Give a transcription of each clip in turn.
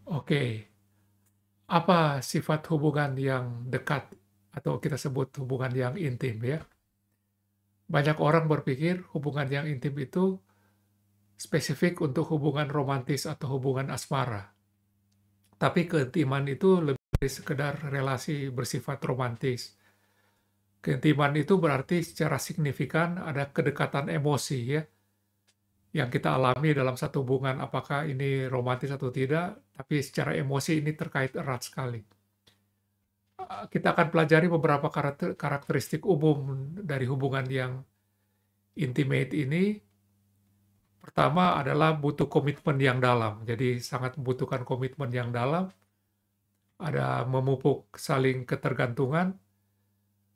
Oke, apa sifat hubungan yang dekat atau kita sebut hubungan yang intim ya? Banyak orang berpikir hubungan yang intim itu spesifik untuk hubungan romantis atau hubungan asmara. Tapi keintiman itu lebih dari sekedar relasi bersifat romantis. Keintiman itu berarti secara signifikan ada kedekatan emosi ya, yang kita alami dalam satu hubungan, apakah ini romantis atau tidak, tapi secara emosi ini terkait erat sekali. Kita akan pelajari beberapa karakteristik umum dari hubungan yang intimate ini. Pertama adalah butuh komitmen yang dalam, jadi sangat membutuhkan komitmen yang dalam, ada memupuk saling ketergantungan,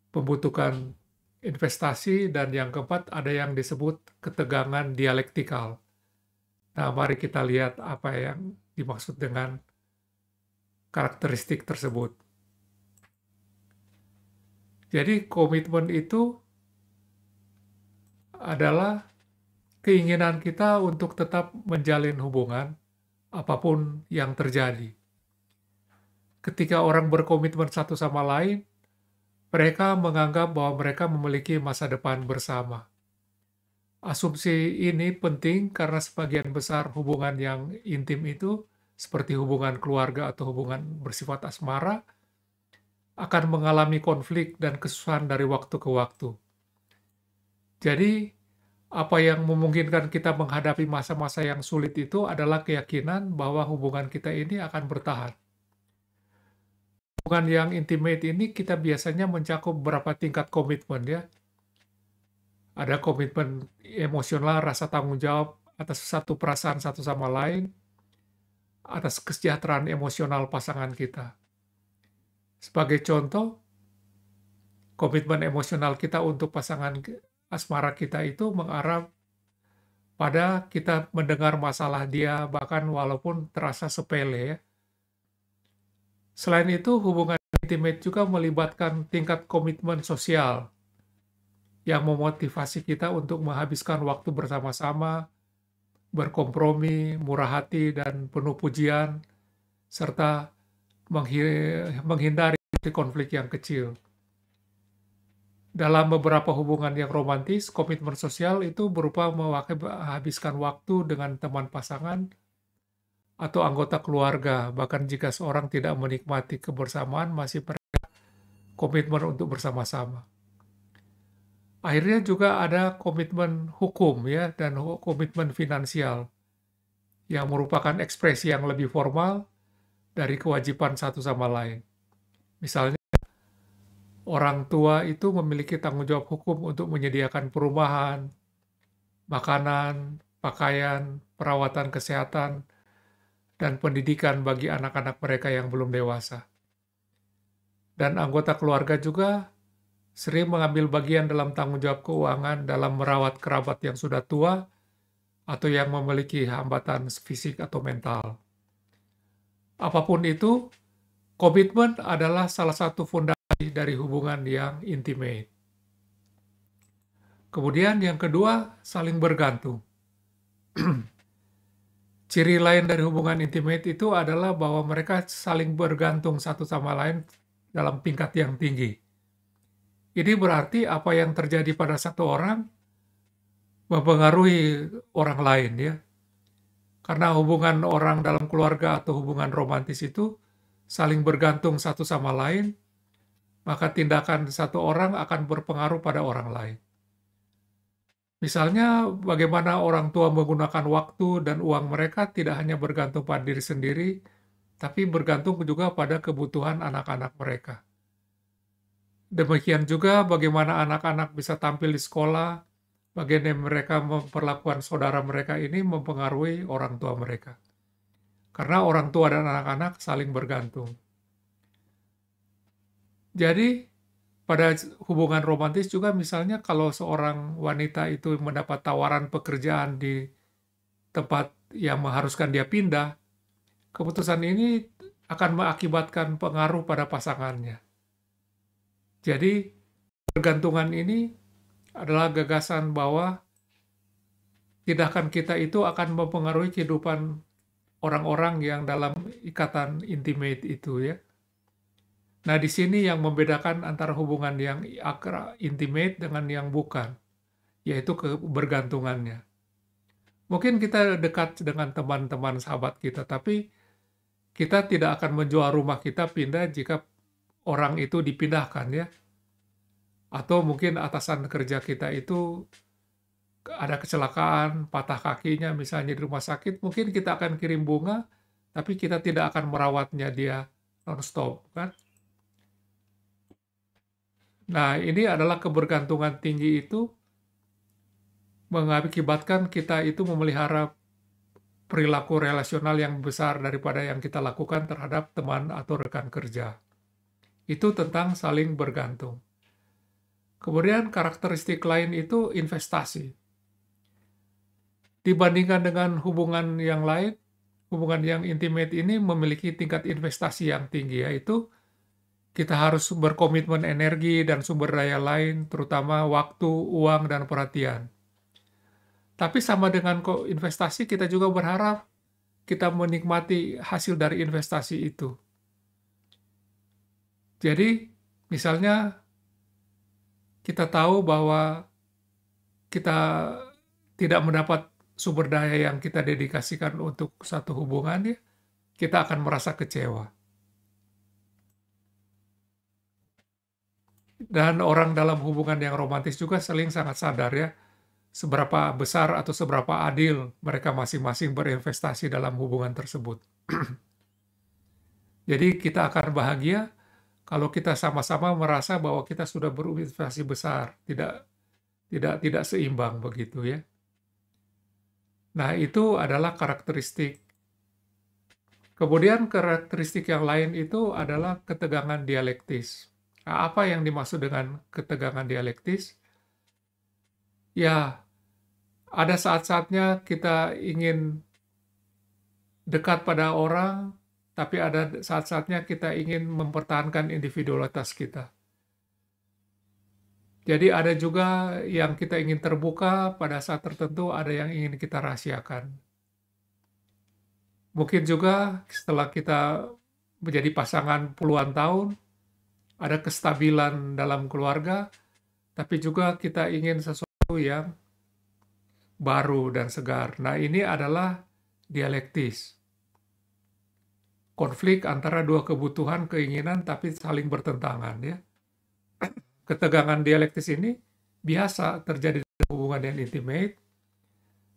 membutuhkan investasi, dan yang keempat ada yang disebut ketegangan dialektikal. Nah, mari kita lihat apa yang dimaksud dengan karakteristik tersebut. Jadi komitmen itu adalah keinginan kita untuk tetap menjalin hubungan apapun yang terjadi. Ketika orang berkomitmen satu sama lain, mereka menganggap bahwa mereka memiliki masa depan bersama. Asumsi ini penting karena sebagian besar hubungan yang intim itu, seperti hubungan keluarga atau hubungan bersifat asmara, akan mengalami konflik dan kesusahan dari waktu ke waktu. Jadi, apa yang memungkinkan kita menghadapi masa-masa yang sulit itu adalah keyakinan bahwa hubungan kita ini akan bertahan. Hubungan yang intimate ini kita biasanya mencakup beberapa tingkat komitmen ya. Ada komitmen emosional, rasa tanggung jawab atas satu perasaan satu sama lain, atas kesejahteraan emosional pasangan kita. Sebagai contoh, komitmen emosional kita untuk pasangan asmara kita itu mengarah pada kita mendengar masalah dia, bahkan walaupun terasa sepele ya. Selain itu, hubungan intimate juga melibatkan tingkat komitmen sosial yang memotivasi kita untuk menghabiskan waktu bersama-sama, berkompromi, murah hati, dan penuh pujian, serta menghindari konflik yang kecil. Dalam beberapa hubungan yang romantis, komitmen sosial itu berupa menghabiskan waktu dengan teman pasangan atau anggota keluarga, bahkan jika seorang tidak menikmati kebersamaan, masih komitmen untuk bersama-sama. Akhirnya juga ada komitmen hukum ya dan komitmen finansial yang merupakan ekspresi yang lebih formal dari kewajiban satu sama lain. Misalnya, orang tua itu memiliki tanggung jawab hukum untuk menyediakan perumahan, makanan, pakaian, perawatan kesehatan, dan pendidikan bagi anak-anak mereka yang belum dewasa. Dan anggota keluarga juga sering mengambil bagian dalam tanggung jawab keuangan dalam merawat kerabat yang sudah tua atau yang memiliki hambatan fisik atau mental. Apapun itu, komitmen adalah salah satu fondasi dari hubungan yang intimate. Kemudian yang kedua, saling bergantung. Ciri lain dari hubungan intimate itu adalah bahwa mereka saling bergantung satu sama lain dalam tingkat yang tinggi. Ini berarti apa yang terjadi pada satu orang mempengaruhi orang lain ya. Karena hubungan orang dalam keluarga atau hubungan romantis itu saling bergantung satu sama lain, maka tindakan satu orang akan berpengaruh pada orang lain. Misalnya, bagaimana orang tua menggunakan waktu dan uang mereka tidak hanya bergantung pada diri sendiri, tapi bergantung juga pada kebutuhan anak-anak mereka. Demikian juga bagaimana anak-anak bisa tampil di sekolah, bagaimana mereka memperlakukan saudara mereka ini mempengaruhi orang tua mereka. Karena orang tua dan anak-anak saling bergantung. Jadi, pada hubungan romantis juga misalnya kalau seorang wanita itu mendapat tawaran pekerjaan di tempat yang mengharuskan dia pindah, keputusan ini akan mengakibatkan pengaruh pada pasangannya. Jadi, ketergantungan ini adalah gagasan bahwa tindakan kita itu akan mempengaruhi kehidupan orang-orang yang dalam ikatan intimate itu ya. Nah, di sini yang membedakan antara hubungan yang akrab, intimate dengan yang bukan, yaitu kebergantungannya. Mungkin kita dekat dengan teman-teman sahabat kita, tapi kita tidak akan menjual rumah kita pindah jika orang itu dipindahkan ya. Atau mungkin atasan kerja kita itu ada kecelakaan, patah kakinya misalnya di rumah sakit, mungkin kita akan kirim bunga, tapi kita tidak akan merawatnya dia non-stop kan. Nah, ini adalah kebergantungan tinggi itu mengakibatkan kita itu memelihara perilaku relasional yang besar daripada yang kita lakukan terhadap teman atau rekan kerja. Itu tentang saling bergantung. Kemudian karakteristik lain itu investasi. Dibandingkan dengan hubungan yang lain, hubungan yang intimate ini memiliki tingkat investasi yang tinggi, yaitu kita harus berkomitmen energi dan sumber daya lain, terutama waktu, uang, dan perhatian. Tapi sama dengan investasi, kita juga berharap kita menikmati hasil dari investasi itu. Jadi, misalnya kita tahu bahwa kita tidak mendapat sumber daya yang kita dedikasikan untuk satu hubungan, ya, kita akan merasa kecewa. Dan orang dalam hubungan yang romantis juga saling sangat sadar ya, seberapa besar atau seberapa adil mereka masing-masing berinvestasi dalam hubungan tersebut. Jadi kita akan bahagia kalau kita sama-sama merasa bahwa kita sudah berinvestasi besar, tidak seimbang begitu ya. Nah, itu adalah karakteristik. Kemudian karakteristik yang lain itu adalah ketegangan dialektis. Nah, apa yang dimaksud dengan ketegangan dialektis? Ya, ada saat-saatnya kita ingin dekat pada orang, tapi ada saat-saatnya kita ingin mempertahankan individualitas kita. Jadi ada juga yang kita ingin terbuka, pada saat tertentu ada yang ingin kita rahasiakan. Mungkin juga setelah kita menjadi pasangan puluhan tahun, ada kestabilan dalam keluarga, tapi juga kita ingin sesuatu yang baru dan segar. Nah, ini adalah dialektis. Konflik antara dua kebutuhan, keinginan, tapi saling bertentangan. Ya. Ketegangan dialektis ini biasa terjadi dalam hubungan yang intimate,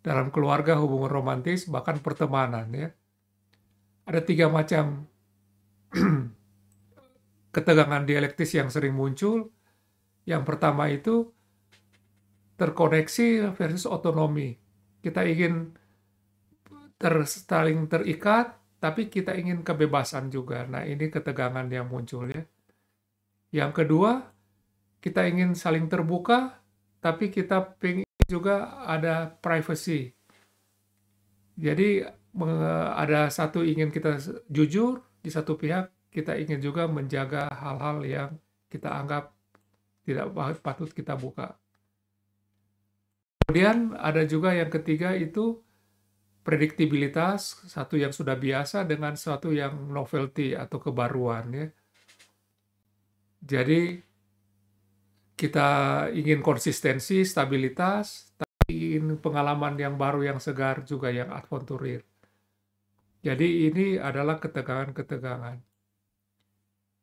dalam keluarga, hubungan romantis, bahkan pertemanan. Ya. Ada 3 macam ketegangan dialektis yang sering muncul. Yang pertama itu terkoneksi versus otonomi. Kita ingin saling terikat, tapi kita ingin kebebasan juga. Nah, ini ketegangan yang muncul ya. Yang kedua, kita ingin saling terbuka, tapi kita ingin juga ada privacy. Jadi ada satu ingin kita jujur, di satu pihak kita ingin juga menjaga hal-hal yang kita anggap tidak patut kita buka. Kemudian ada juga yang ketiga itu prediktibilitas, satu yang sudah biasa dengan satu yang novelty atau kebaruan ya. Jadi kita ingin konsistensi, stabilitas, tapi ingin pengalaman yang baru, yang segar juga, yang adventurir. Jadi ini adalah ketegangan-ketegangan.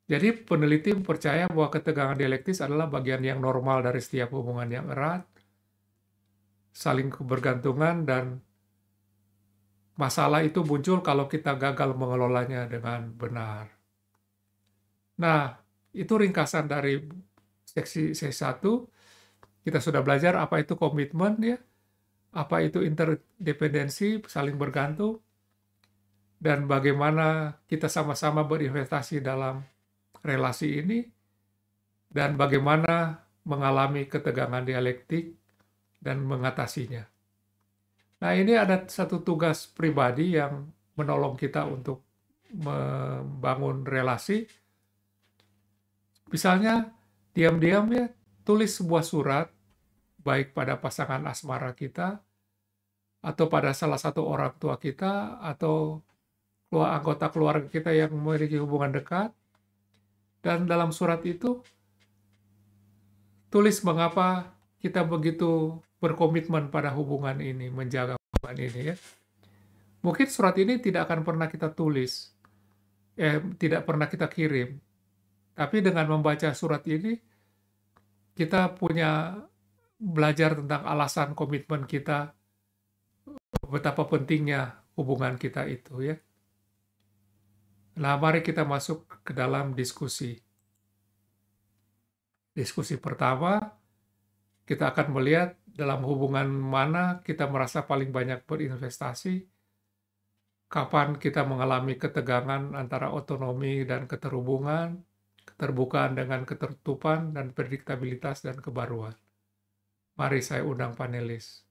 Jadi peneliti percaya bahwa ketegangan dialektis adalah bagian yang normal dari setiap hubungan yang erat, saling kebergantungan, dan masalah itu muncul kalau kita gagal mengelolanya dengan benar. Nah, itu ringkasan dari seksi C1. Kita sudah belajar apa itu komitmen ya, apa itu interdependensi, saling bergantung, dan bagaimana kita sama-sama berinvestasi dalam relasi ini, dan bagaimana mengalami ketegangan dialektik dan mengatasinya. Nah, ini ada satu tugas pribadi yang menolong kita untuk membangun relasi. Misalnya, diam-diam ya, tulis sebuah surat, baik pada pasangan asmara kita, atau pada salah satu orang tua kita, atau anggota keluarga kita yang memiliki hubungan dekat, dan dalam surat itu tulis mengapa kita begitu berkomitmen pada hubungan ini, menjaga hubungan ini ya. Mungkin surat ini tidak akan pernah kita tulis, tidak pernah kita kirim, tapi dengan membaca surat ini, kita punya belajar tentang alasan komitmen kita, betapa pentingnya hubungan kita itu ya. Nah, mari kita masuk ke dalam diskusi. Diskusi pertama, kita akan melihat dalam hubungan mana kita merasa paling banyak berinvestasi, kapan kita mengalami ketegangan antara otonomi dan keterhubungan, keterbukaan dengan ketertutupan, dan prediktabilitas dan kebaruan. Mari saya undang panelis.